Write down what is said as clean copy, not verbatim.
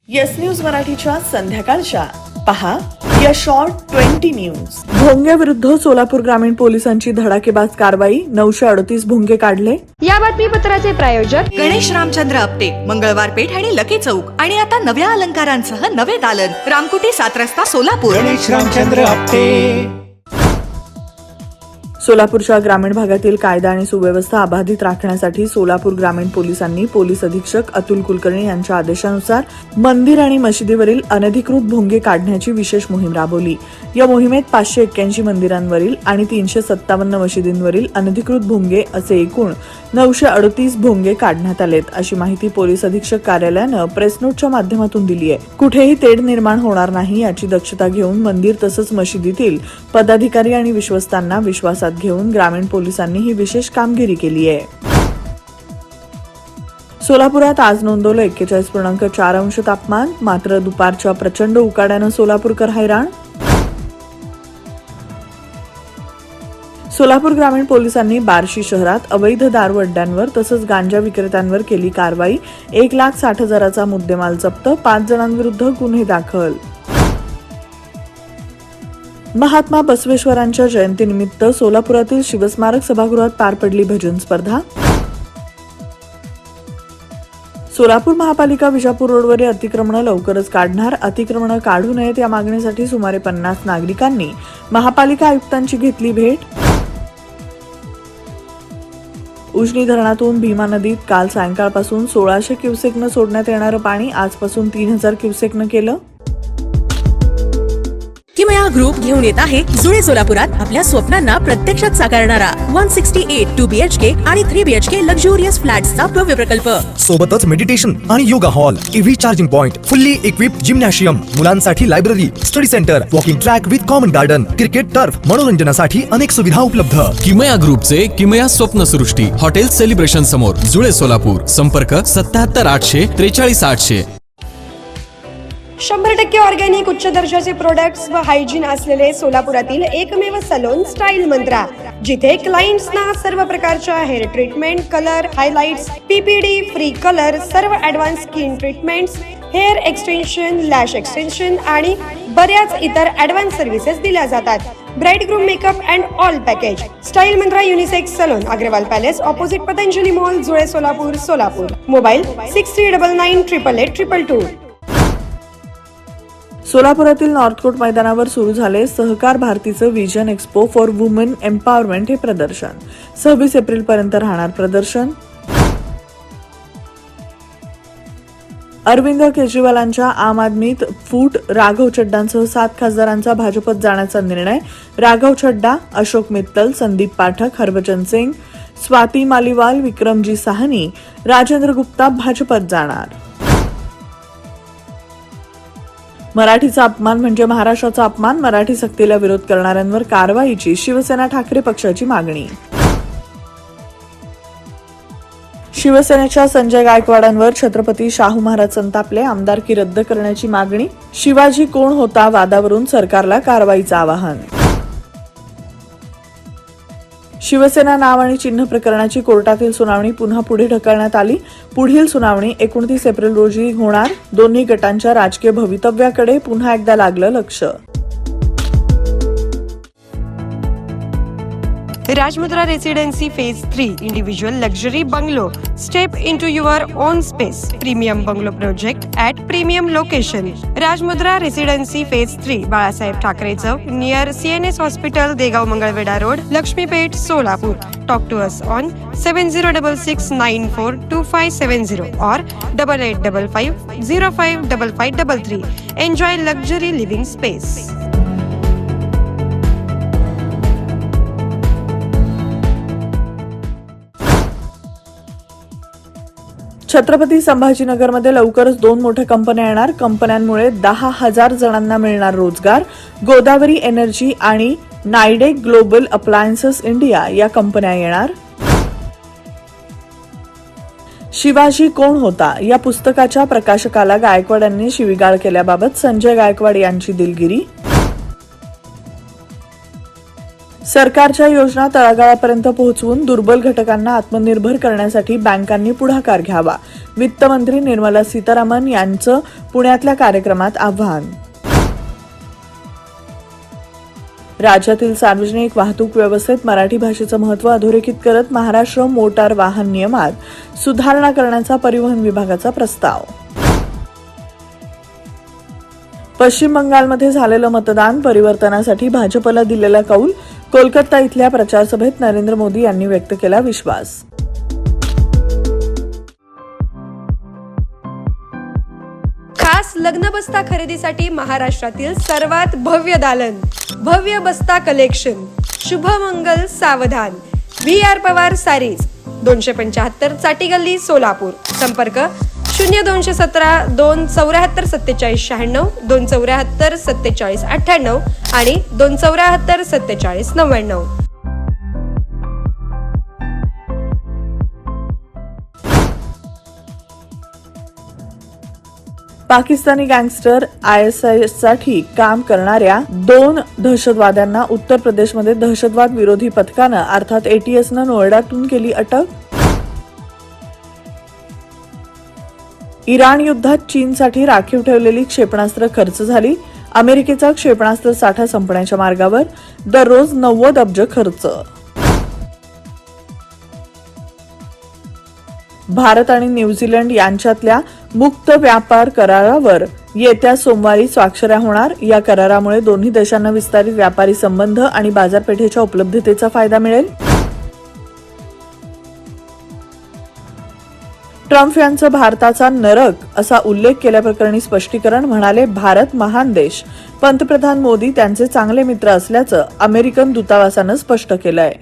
Yes news मराठीच्या संध्याकाळच्या पहा या शॉर्ट 20 न्यूज. भोंग्याविरुद्ध सोलापूर ग्रामीण पोलिसांची धडाकेबाज कारवाई, 938 भोंगे काढले. या बातमीपत्राचे प्रायोजक गणेश रामचंद्र आपटे, मंगळवार पेठ आणि लकी चौक. आणि आता नव्या अलंकारांसह नवे दालन, रामकुटी 7 रस्ता सोलापूर. गणेश रामचंद्र आपटे. सोलापूरच्या ग्रामीण भागातील कायदा आणि सुव्यवस्था अबाधित राखण्यासाठी सोलापूर ग्रामीण पोलिसांनी पोलीस अधीक्षक अतुल कुलकर्णी यांच्या आदेशानुसार मंदिर आणि मशिदीवरील अनधिकृत भोंगे काढण्याची विशेष मोहीम राबवली. या मोहिमेत 581 मंदिरांवरील आणि 357 मशिदींवरील अनधिकृत भोंगे असे एकूण 938 भोंगे काढण्यात आलेत, अशी माहिती पोलीस अधीक्षक कार्यालयानं प्रेस नोटच्या माध्यमातून दिली आहे. कुठेही तेढ निर्माण होणार नाही याची दक्षता घेऊन मंदिर तसंच मशिदीतील पदाधिकारी आणि विश्वस्तांना विश्वासात घेऊन ग्रामीण पोलिसांनी ही विशेष कामगिरी केली आहे. सोलापुरात आज नोंदवलं 41.4 अंश तापमान. मात्र दुपारच्या प्रचंड उकाड्यानं सोलापूरकर हैराण. सोलापूर ग्रामीण पोलिसांनी बार्शी शहरात अवैध दारू अड्ड्यांवर तसंच गांजा विक्रेत्यांवर केली कारवाई. 1,60,000चा मुद्देमाल जप्त, 5 जणांविरुद्ध गुन्हे दाखल. महात्मा बसवेश्वरांच्या जयंतीनिमित्त सोलापुरातील शिवस्मारक सभागृहात पार पडली भजन स्पर्धा. सोलापूर महापालिका विजापूर रोडवरील अतिक्रमणं लवकरच काढणार. अतिक्रमणं काढू नयेत या मागणीसाठी सुमारे 50 नागरिकांनी महापालिका आयुक्तांची घेतली भेट. उजनी धरणातून भीमा नदीत काल सायंकाळपासून 1600 क्युसेकनं सोडण्यात येणारं पाणी आजपासून 3000 क्युसेकनं केलं. किमया ग्रुप घेऊन येत आहे जुळे सोलापुरात आपल्या स्वप्नांना प्रत्यक्षात साकारणारा 168 2 BHK आणि 3 BHK लक्झुरियस फ्लॅट्सचा भव्य प्रकल्प. सोबतच मेडिटेशन आणि yoga hall, EV charging point, fully equipped gymnasium, मुलांसाठी library, study centre, walking track with common garden, cricket turf, मनोरंजनासाठी अनेक सुविधा उपलब्ध. किमया ग्रुपचे किमया स्वप्नसृष्टी हॉटेल सेलिब्रेशन समोर, जुळे सोलापूर. संपर्क 77 800 43 800. 100% ऑर्गॅनिक उच्च दर्जाचे प्रोडक्ट्स व हायजीन असलेले सोलापुरातील एकमेव सलोन स्टाईल मंत्रा, जिथे क्लायंट्सना सर्व प्रकारच्या hair treatment, colour, highlights, PPD, free colour, सर्व advance skin treatments, hair extension, lash extension आणि बऱ्याच इतर ऍडव्हान्स सर्व्हिसेस दिल्या जातात. Bride groom makeup and all package. Style Mantra unisex salon, Agarwal palace, opposite Patanjali mall, Jule Solapur, Solapur. Mobile 6399888822. सोलापुरातील नॉर्थकोट मैदानावर सुरू झाले सहकार भारतीचं vision expo for women empowerment हे प्रदर्शन. 26 एप्रिल पर्यंत राहणार प्रदर्शन. अरविंद केजरीवालांच्या आम आदमीत फूट, राघव चड्डांसह 7 खासदारांचा भाजपत जाण्याचा निर्णय. राघव चड्डा, अशोक मित्तल, संदीप पाठक, हरभजन सिंग, स्वाती मालीवाल, विक्रमजी साहनी, राजेंद्र गुप्ता भाजपत जाणार. मराठीचा अपमान म्हणजे महाराष्ट्राचा अपमान. मराठी सक्तीला विरोध करणाऱ्यांवर कारवाईची शिवसेना ठाकरे पक्षाची मागणी. शिवसेनेच्या संजय गायकवाडांवर छत्रपती शाहू महाराज संतापले, आमदारकी रद्द करण्याची मागणी. शिवाजी कोण होता वादावरून सरकारला कारवाईचं आवाहन. शिवसेना नाव आणि चिन्ह प्रकरणाची कोर्टातील सुनावणी पुन्हा पुढे ढकलण्यात आली. पुढील सुनावणी 29 एप्रिल रोजी होणार. दोन्ही गटांच्या राजकीय भवितव्याकडे पुन्हा एकदा लागलं लक्ष. Rajmudra residency phase 3 individual luxury bungalow. Step into your own space. Premium bungalow project at premium location. Rajmudra residency phase 3, Balasaheb Thackeray chowk, near CNS hospital, Degaon Mangalwedha road, Laxmipeth, Solapur. Talk to us on 7066942570 or 8855055533. Enjoy luxury living space. Chhatrapati संभाजीनगरमध्ये लवकरच 2 मोठ्या कंपन्या येणार. कंपन्यांमुळे 10,000 जणांना मिळणार रोजगार. Godavari energy आणि नायडेक global appliances India या कंपन्या येणार. शिवाजी कोण होता या पुस्तकाच्या प्रकाशकाला गायकवाडांनी शिवीगाळ केल्याबाबत संजय गायकवाड यांची दिलगिरी. सरकारच्या योजना तळागाळापर्यंत पोहोचवून दुर्बल घटकांना आत्मनिर्भर करण्यासाठी बँकांनी पुढाकार घ्यावा. वित्तमंत्री निर्मला सीतारामन यांचं पुण्यातल्या कार्यक्रमात आवाहन. राज्यातील सार्वजनिक वाहतूक व्यवस्थेत मराठी भाषेचं महत्त्व अधोरेखित करत महाराष्ट्र मोटार वाहन नियमात सुधारणा करण्याचा परिवहन विभागाचा प्रस्ताव. पश्चिम बंगालमध्ये झालेलं मतदान परिवर्तनासाठी भाजपला दिलेला कौल. कोलकाता इथल्या प्रचारसभेत नरेंद्र मोदी यांनी व्यक्त केला विश्वास. खास लग्न बस्ता खरेदीसाठी महाराष्ट्रातील सर्वात भव्य दालन, भव्य बस्ता कलेक्शन, शुभमंगल सावधान, VR पवार सारीज, 275 चाटी गल्ली सोलापूर. संपर्क 0217 274 47 96, 274 47 98 आणि 274 47 99. पाकिस्तानी गँगस्टर ISIS साठी काम करणाऱ्या 2 दहशतवाद्यांना उत्तर प्रदेशमध्ये दहशतवाद विरोधी पथकानं अर्थात ATSनं नोएडातून केली अटक. इराण युद्धात चीनसाठी राखीव ठेवलेली क्षेपणास्त्र खर्च झाली. अमेरिकेचा क्षेपणास्त्र साठा संपण्याच्या मार्गावर. दररोज 90 अब्ज खर्च. भारत आणि न्यूझीलंड यांच्यातल्या मुक्त व्यापार करारावर येत्या सोमवारी स्वाक्षऱ्या होणार. या करारामुळे दोन्ही देशांना विस्तारित व्यापारी संबंध आणि बाजारपेठेच्या उपलब्धतेचा फायदा मिळेल. ट्रम्प यांचं भारताचा नरक असा उल्लेख केल्याप्रकरणी स्पष्टीकरण. म्हणाले, भारत महान देश. पंतप्रधान मोदी त्यांचे चांगले मित्र असल्याचं अमेरिकन दूतावासानं स्पष्ट केलंय.